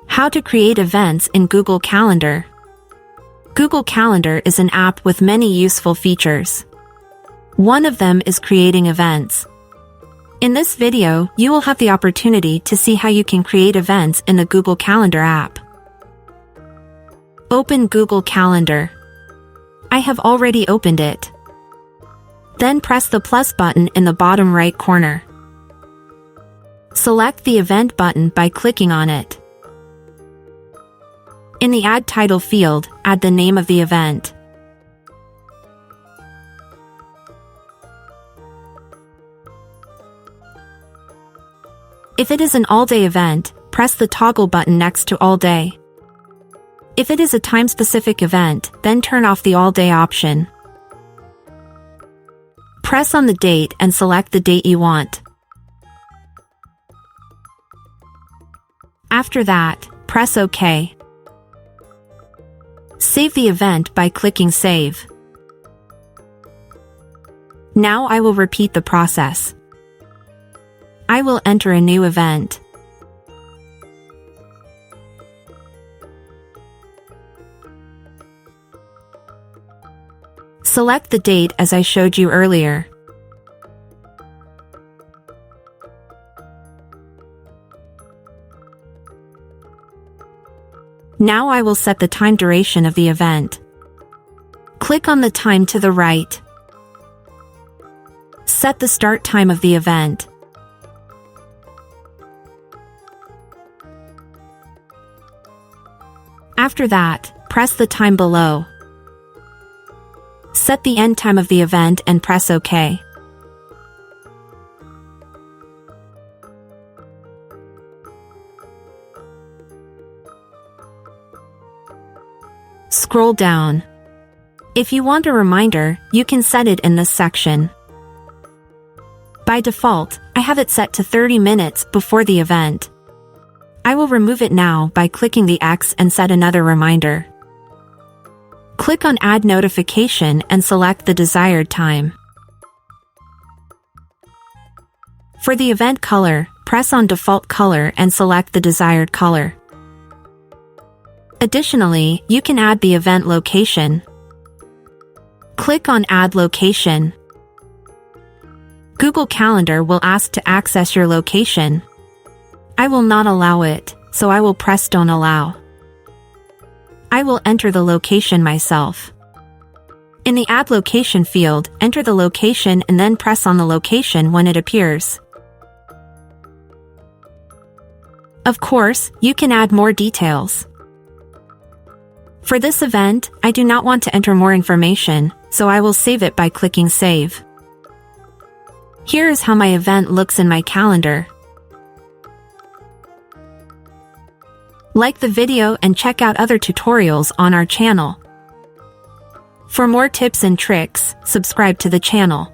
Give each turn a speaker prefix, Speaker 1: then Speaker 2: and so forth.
Speaker 1: How to create events in Google Calendar. Google Calendar is an app with many useful features. One of them is creating events. In this video, you will have the opportunity to see how you can create events in the Google Calendar app. Open Google Calendar. I have already opened it. Then press the plus button in the bottom right corner. Select the event button by clicking on it. In the Add Title field, add the name of the event. If it is an all-day event, press the toggle button next to All Day. If it is a time-specific event, then turn off the all-day option. Press on the date and select the date you want. After that, press OK. Save the event by clicking Save. Now I will repeat the process. I will enter a new event. Select the date as I showed you earlier. Now I will set the time duration of the event. Click on the time to the right. Set the start time of the event. After that, press the time below. Set the end time of the event and press OK. Scroll down. If you want a reminder, you can set it in this section. By default, I have it set to 30 minutes before the event. I will remove it now by clicking the X and set another reminder. Click on Add Notification and select the desired time. For the event color, press on Default Color and select the desired color. Additionally, you can add the event location. Click on Add Location. Google Calendar will ask to access your location. I will not allow it, so I will press Don't Allow. I will enter the location myself. In the Add Location field, enter the location and then press on the location when it appears. Of course, you can add more details. For this event, I do not want to enter more information, so I will save it by clicking Save. Here is how my event looks in my calendar. Like the video and check out other tutorials on our channel. For more tips and tricks, subscribe to the channel.